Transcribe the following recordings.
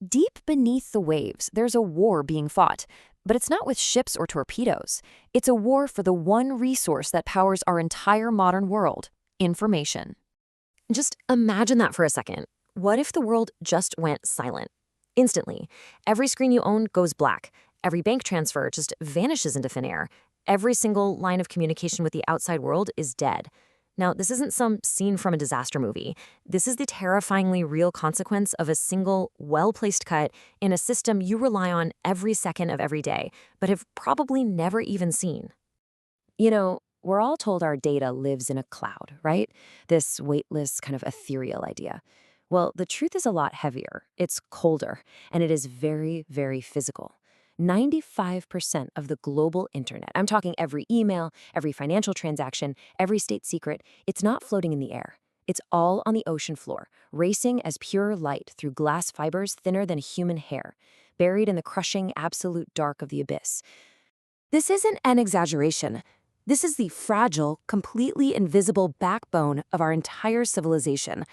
Deep beneath the waves, there's a war being fought. But it's not with ships or torpedoes. It's a war for the one resource that powers our entire modern world: information. Just imagine that for a second. What if the world just went silent? Instantly, every screen you own goes black. Every bank transfer just vanishes into thin air. Every single line of communication with the outside world is dead. Now, this isn't some scene from a disaster movie. This is the terrifyingly real consequence of a single, well-placed cut in a system you rely on every second of every day, but have probably never even seen. You know, we're all told our data lives in a cloud, right? This weightless, kind of ethereal idea. Well, the truth is a lot heavier. It's colder, and it is very, very physical. 95% of the global internet, I'm talking every email, every financial transaction, every state secret, it's not floating in the air. It's all on the ocean floor, racing as pure light through glass fibers thinner than human hair, buried in the crushing absolute dark of the abyss. This isn't an exaggeration. This is the fragile, completely invisible backbone of our entire civilization.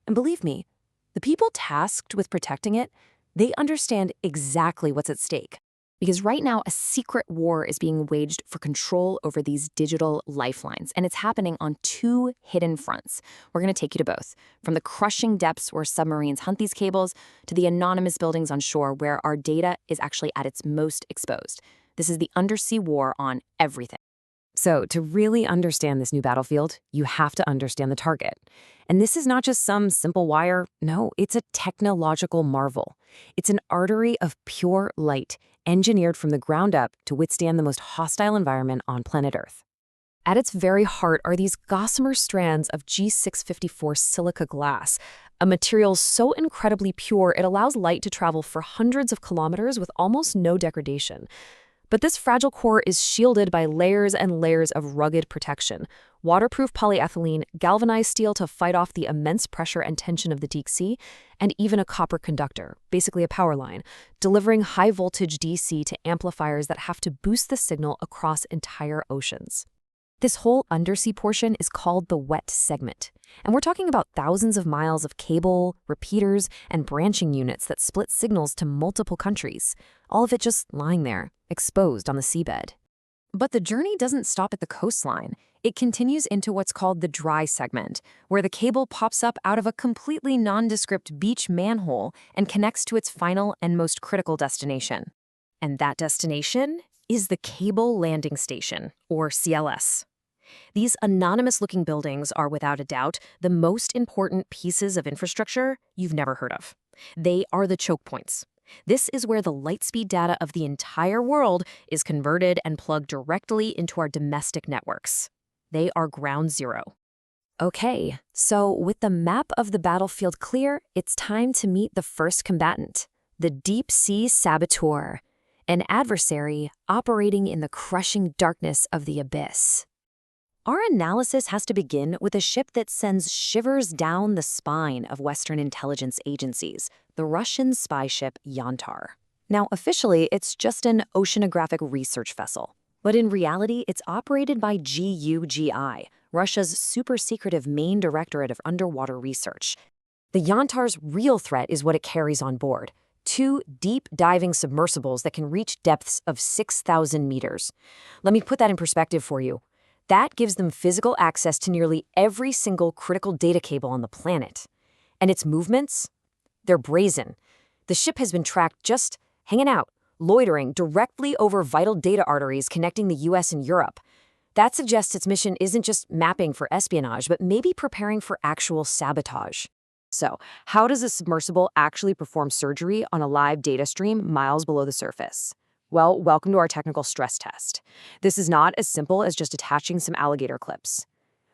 And believe me, the people tasked with protecting it, they understand exactly what's at stake. Because right now, a secret war is being waged for control over these digital lifelines, and it's happening on two hidden fronts. We're going to take you to both, from the crushing depths where submarines hunt these cables to the anonymous buildings on shore where our data is actually at its most exposed. This is the undersea war on everything. So to really understand this new battlefield, you have to understand the target. And this is not just some simple wire. No, it's a technological marvel. It's an artery of pure light, engineered from the ground up to withstand the most hostile environment on planet Earth. At its very heart are these gossamer strands of G654 silica glass, a material so incredibly pure it allows light to travel for hundreds of kilometers with almost no degradation. But this fragile core is shielded by layers and layers of rugged protection: waterproof polyethylene, galvanized steel to fight off the immense pressure and tension of the deep sea, and even a copper conductor, basically a power line, delivering high-voltage DC to amplifiers that have to boost the signal across entire oceans. This whole undersea portion is called the wet segment. And we're talking about thousands of miles of cable, repeaters, and branching units that split signals to multiple countries, all of it just lying there, exposed on the seabed. But the journey doesn't stop at the coastline. It continues into what's called the dry segment, where the cable pops up out of a completely nondescript beach manhole and connects to its final and most critical destination. And that destination is the Cable Landing Station, or CLS. These anonymous-looking buildings are, without a doubt, the most important pieces of infrastructure you've never heard of. They are the choke points. This is where the lightspeed data of the entire world is converted and plugged directly into our domestic networks. They are ground zero. Okay, so with the map of the battlefield clear, it's time to meet the first combatant, the deep-sea saboteur, an adversary operating in the crushing darkness of the abyss. Our analysis has to begin with a ship that sends shivers down the spine of Western intelligence agencies, the Russian spy ship Yantar. Now, officially, it's just an oceanographic research vessel. But in reality, it's operated by GUGI, Russia's super-secretive main directorate of underwater research. The Yantar's real threat is what it carries on board: 2 deep-diving submersibles that can reach depths of 6,000 meters. Let me put that in perspective for you. That gives them physical access to nearly every single critical data cable on the planet. And its movements? They're brazen. The ship has been tracked just hanging out, loitering directly over vital data arteries connecting the US and Europe. That suggests its mission isn't just mapping for espionage, but maybe preparing for actual sabotage. So, how does a submersible actually perform surgery on a live data stream miles below the surface? Well, welcome to our technical stress test. This is not as simple as just attaching some alligator clips.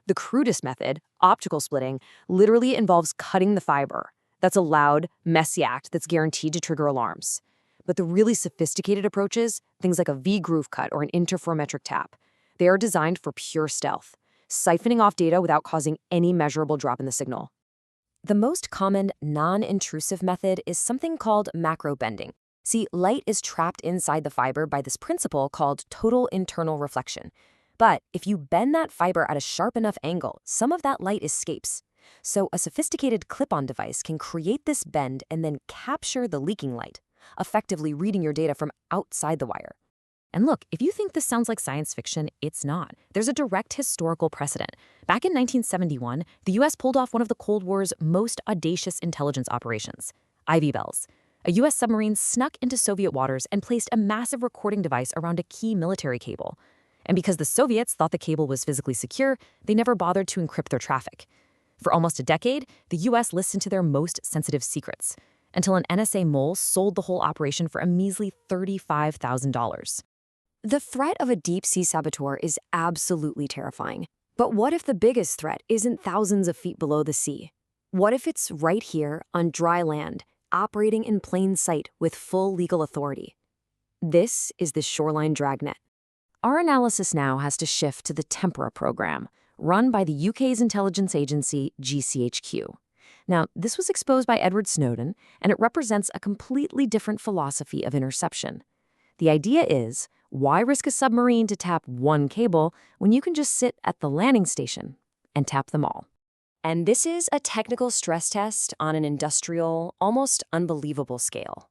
The crudest method, optical splitting, literally involves cutting the fiber. That's a loud, messy act that's guaranteed to trigger alarms. But the really sophisticated approaches, things like a V-groove cut or an interferometric tap, they are designed for pure stealth, siphoning off data without causing any measurable drop in the signal. The most common non-intrusive method is something called macro bending. See, light is trapped inside the fiber by this principle called total internal reflection. But if you bend that fiber at a sharp enough angle, some of that light escapes. So a sophisticated clip-on device can create this bend and then capture the leaking light, effectively reading your data from outside the wire. And look, if you think this sounds like science fiction, it's not. There's a direct historical precedent. Back in 1971, the US pulled off one of the Cold War's most audacious intelligence operations, Ivy Bells. A US submarine snuck into Soviet waters and placed a massive recording device around a key military cable. And because the Soviets thought the cable was physically secure, they never bothered to encrypt their traffic. For almost a decade, the US listened to their most sensitive secrets, until an NSA mole sold the whole operation for a measly $35,000. The threat of a deep-sea saboteur is absolutely terrifying. But what if the biggest threat isn't thousands of feet below the sea? What if it's right here on dry land, operating in plain sight with full legal authority? This is the Shoreline Dragnet. Our analysis now has to shift to the Tempora program, run by the UK's intelligence agency, GCHQ. Now, this was exposed by Edward Snowden, and it represents a completely different philosophy of interception. The idea is, why risk a submarine to tap one cable when you can just sit at the landing station and tap them all? And this is a technical stress test on an industrial, almost unbelievable scale.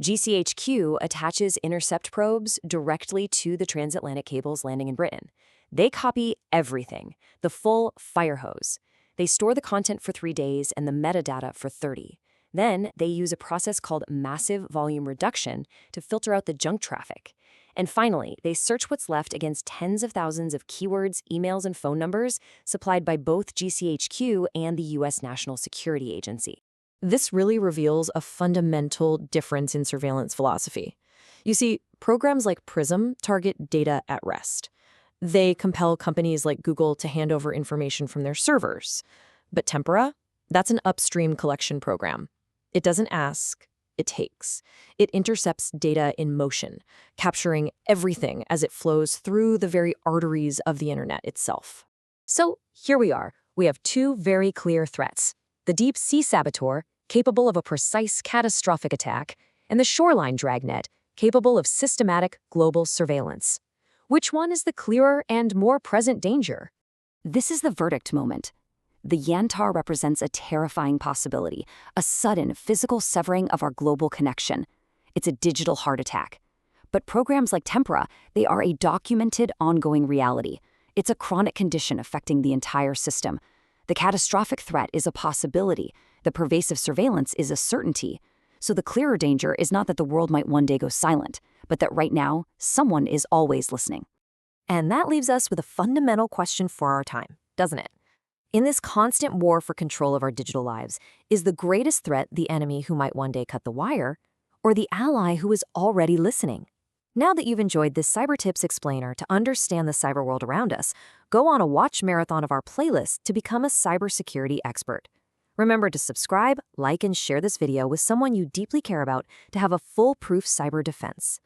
GCHQ attaches intercept probes directly to the transatlantic cables landing in Britain. They copy everything, the full fire hose. They store the content for 3 days and the metadata for 30. Then they use a process called massive volume reduction to filter out the junk traffic. And finally, they search what's left against tens of thousands of keywords, emails, and phone numbers supplied by both GCHQ and the U.S. National Security Agency. This really reveals a fundamental difference in surveillance philosophy. You see, programs like PRISM target data at rest. They compel companies like Google to hand over information from their servers. But Tempora, that's an upstream collection program. It doesn't ask, it takes. It intercepts data in motion, capturing everything as it flows through the very arteries of the internet itself. So here we are. We have two very clear threats: the deep sea saboteur, capable of a precise catastrophic attack, and the shoreline dragnet, capable of systematic global surveillance. Which one is the clearer and more present danger? This is the verdict moment. The Yantar represents a terrifying possibility, a sudden physical severing of our global connection. It's a digital heart attack. But programs like Tempora, they are a documented, ongoing reality. It's a chronic condition affecting the entire system. The catastrophic threat is a possibility. The pervasive surveillance is a certainty. So the clearer danger is not that the world might one day go silent, but that right now, someone is always listening. And that leaves us with a fundamental question for our time, doesn't it? In this constant war for control of our digital lives, is the greatest threat the enemy who might one day cut the wire, or the ally who is already listening? Now that you've enjoyed this Cyber Tips Explainer to understand the cyber world around us, go on a watch marathon of our playlist to become a cybersecurity expert. Remember to subscribe, like, and share this video with someone you deeply care about to have a foolproof cyber defense.